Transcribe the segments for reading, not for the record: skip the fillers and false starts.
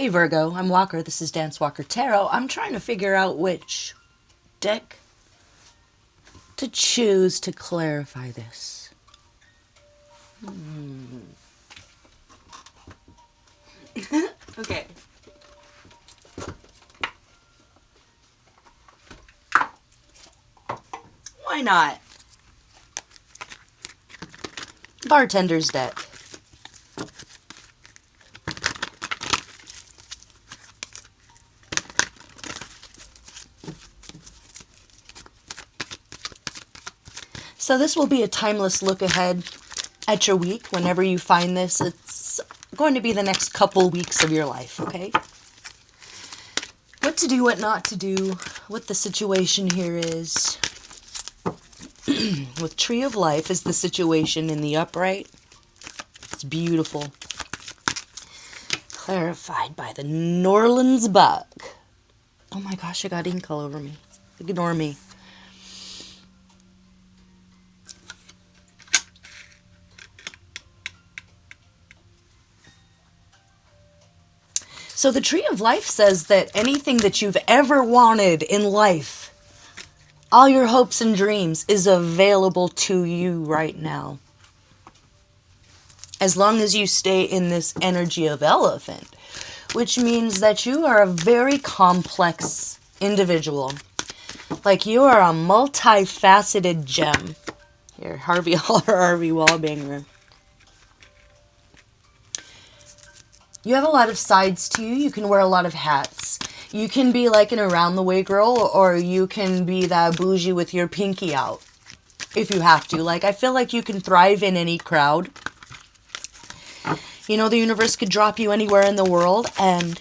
Hey Virgo, I'm Walker. This is Dance Walker Tarot. I'm trying to figure out which deck to choose to clarify this. Okay. Why not? Bartender's deck. So this will be a timeless look ahead at your week. Whenever you find this, it's going to be the next couple weeks of your life, okay? What to do, what not to do, what the situation here is. With Tree of Life is the situation in the upright. It's beautiful. Clarified by the Norland's Buck. Oh my gosh, I got ink all over me. Ignore me. So the Tree of Life says that anything that you've ever wanted in life, all your hopes and dreams, is available to you right now. As long as you stay in this energy of elephant, which means that you are a very complex individual. Like you are a multifaceted gem. Here, Harvey Wallbanger. You have a lot of sides to you. You can wear a lot of hats. You can be like an around-the-way girl, or you can be that bougie with your pinky out, if you have to. Like, I feel like you can thrive in any crowd. You know, the universe could drop you anywhere in the world, and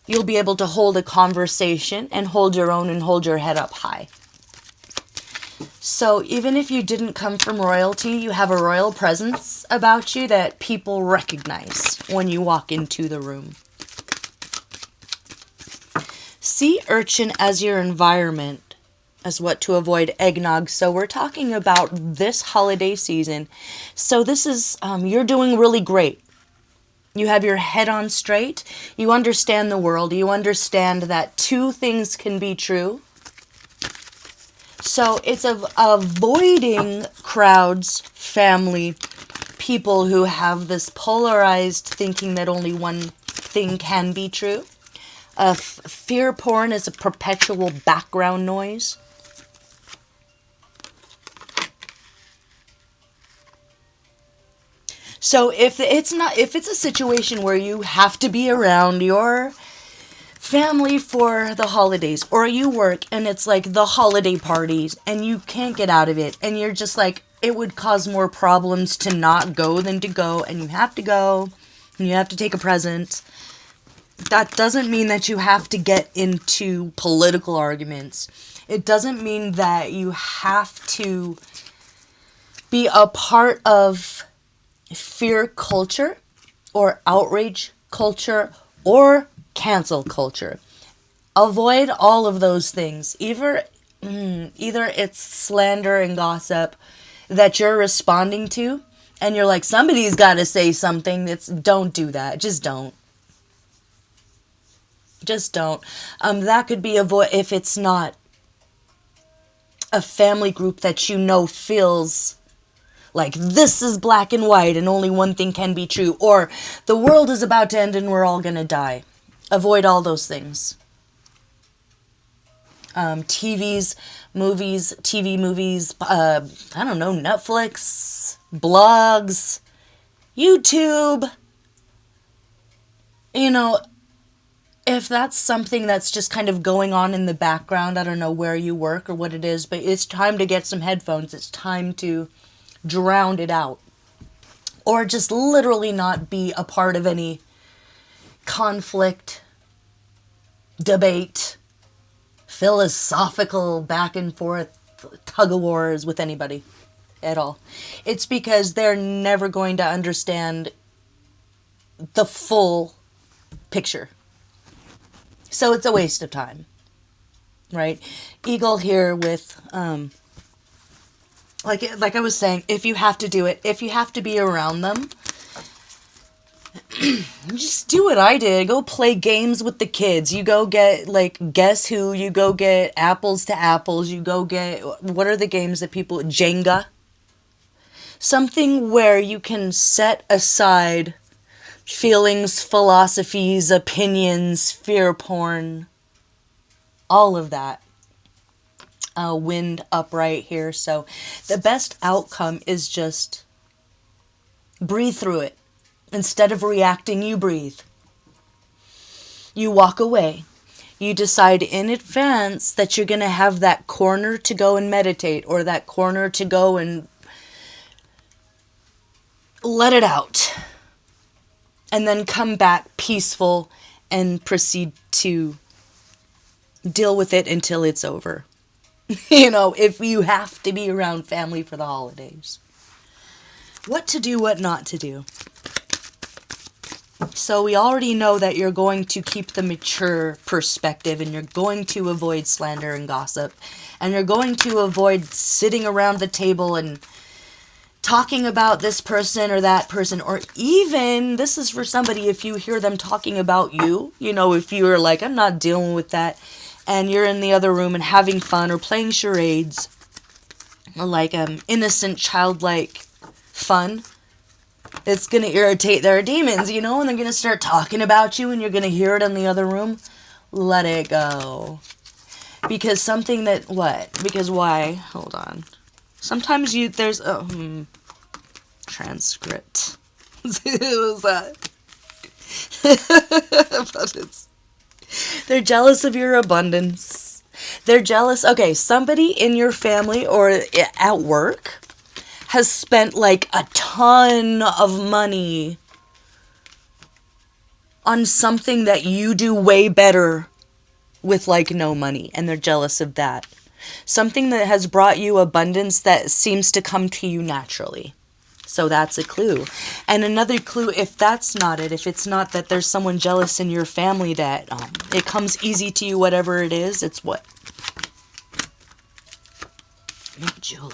you'll be able to hold a conversation and hold your own and hold your head up high. So even if you didn't come from royalty, you have a royal presence about you that people recognize when you walk into the room. Sea urchin as your environment as what to avoid eggnog. So we're talking about this holiday season. So this is, you're doing really great. You have your head on straight. You understand the world. You understand that two things can be true. So it's avoiding crowds, family, people who have this polarized thinking that only one thing can be true. Fear porn is a perpetual background noise. So if it's a situation where you have to be around your family for the holidays, or you work and it's like the holiday parties and you can't get out of it, and you're just like, it would cause more problems to not go than to go, and you have to go and you have to take a present. That doesn't mean that you have to get into political arguments. It doesn't mean that you have to be a part of fear culture or outrage culture or cancel culture. Avoid all of those things. Either it's slander and gossip that you're responding to, and you're like, somebody's got to say something. Don't do that. Just don't. Just don't. That could be if it's not a family group that you know feels like this is black and white and only one thing can be true, or the world is about to end and we're all gonna die. Avoid all those things. TV movies, I don't know, Netflix, blogs, YouTube. You know, if that's something that's just kind of going on in the background, I don't know where you work or what it is, but it's time to get some headphones. It's time to drown it out. Or just literally not be a part of any conflict, debate, philosophical back and forth tug of wars with anybody at all. It's because they're never going to understand the full picture. So it's a waste of time, right? Eagle here with, like I was saying, if you have to do it, if you have to be around them, Just do what I did. Go play games with the kids. You go get, like, Guess Who. You go get Apples to Apples. You go get, what are the games that people, Jenga? Something where you can set aside feelings, philosophies, opinions, fear porn, all of that. Wind up right here. So the best outcome is just breathe through it. Instead of reacting, you breathe. You walk away. You decide in advance that you're going to have that corner to go and meditate, or that corner to go and let it out. And then come back peaceful and proceed to deal with it until it's over. If you have to be around family for the holidays. What to do, what not to do. So we already know that you're going to keep the mature perspective, and you're going to avoid slander and gossip, and you're going to avoid sitting around the table and talking about this person or that person, or even, this is for somebody, if you hear them talking about you, if you're like, I'm not dealing with that, and you're in the other room and having fun or playing charades, or like innocent, childlike fun, it's going to irritate their demons, and they're going to start talking about you, and you're going to hear it in the other room. Let it go. Because something that, what? Because why? Hold on. Sometimes there's a, transcript. What was that? But they're jealous of your abundance. They're jealous. Okay, somebody in your family or at work has spent like a ton of money on something that you do way better with like no money, and they're jealous of that. Something that has brought you abundance that seems to come to you naturally. So that's a clue. And another clue, if that's not it, if it's not that there's someone jealous in your family that it comes easy to you, whatever it is, it's what? Make julep.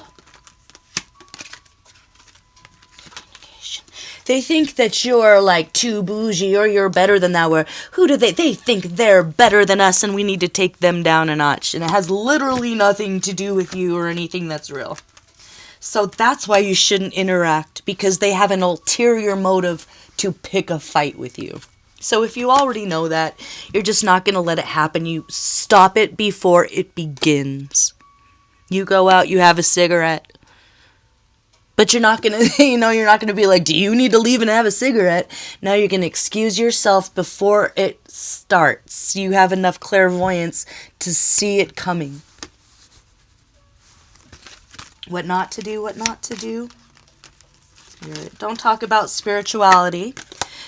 They think that you're like too bougie or you're better than that. Or who do they think they're better than us and we need to take them down a notch. And it has literally nothing to do with you or anything that's real. So that's why you shouldn't interact, because they have an ulterior motive to pick a fight with you. So if you already know that, you're just not going to let it happen. You stop it before it begins. You go out, you have a cigarette. But you're not going to, you're not going to be like, do you need to leave and have a cigarette? Now you're going to excuse yourself before it starts. You have enough clairvoyance to see it coming. What not to do, what not to do. Don't talk about spirituality.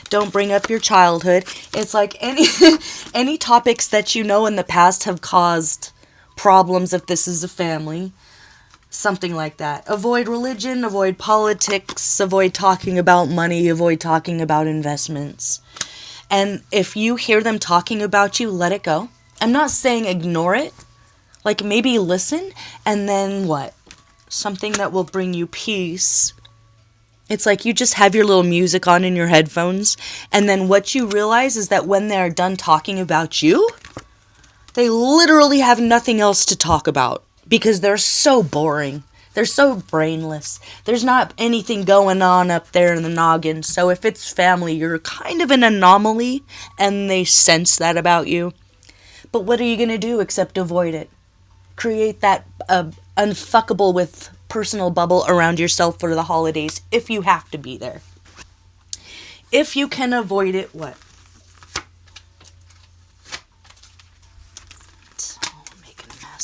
Don't bring up your childhood. It's like any topics that in the past have caused problems if this is a family. Something like that. Avoid religion, avoid politics, avoid talking about money, avoid talking about investments. And if you hear them talking about you, let it go. I'm not saying ignore it. Like maybe listen, and then what? Something that will bring you peace. It's like you just have your little music on in your headphones, and then what you realize is that when they're done talking about you, they literally have nothing else to talk about. Because they're so boring. They're so brainless. There's not anything going on up there in the noggin. So if it's family, you're kind of an anomaly, and they sense that about you. But what are you going to do except avoid it? Create that unfuckable with personal bubble around yourself for the holidays if you have to be there. If you can avoid it, what?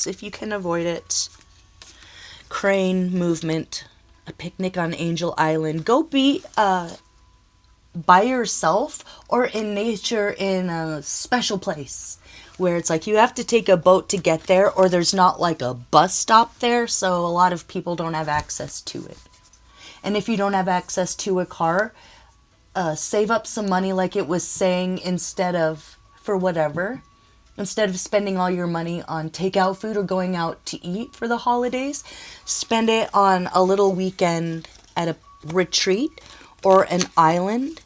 If you can avoid it, crane movement, a picnic on Angel Island. Go be by yourself or in nature in a special place where it's like you have to take a boat to get there, or there's not like a bus stop there, so a lot of people don't have access to it. And if you don't have access to a car, save up some money, like it was saying, instead of spending all your money on takeout food or going out to eat for the holidays, spend it on a little weekend at a retreat or an island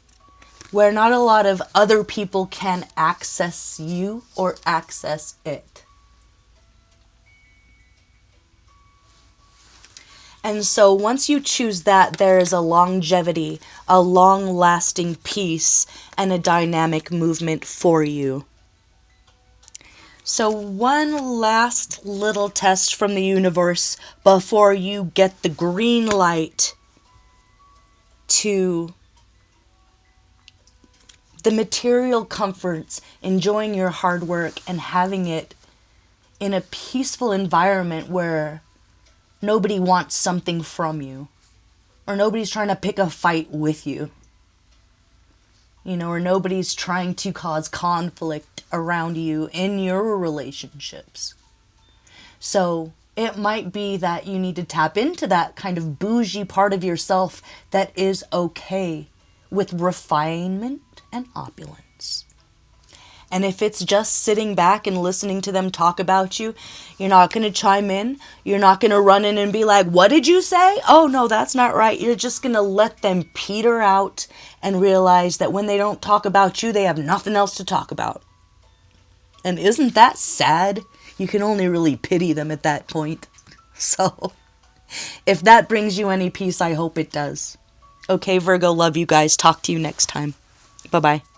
where not a lot of other people can access you or access it. And so once you choose that, there is a longevity, a long-lasting peace, and a dynamic movement for you. So one last little test from the universe before you get the green light to the material comforts, enjoying your hard work and having it in a peaceful environment where nobody wants something from you, or nobody's trying to pick a fight with you, or nobody's trying to cause conflict around you in your relationships. So it might be that you need to tap into that kind of bougie part of yourself that is okay with refinement and opulence. And if it's just sitting back and listening to them talk about you, you're not going to chime in. You're not going to run in and be like, what did you say? Oh, no, that's not right. You're just going to let them peter out and realize that when they don't talk about you, they have nothing else to talk about. And isn't that sad? You can only really pity them at that point. So if that brings you any peace, I hope it does. Okay, Virgo, love you guys. Talk to you next time. Bye-bye.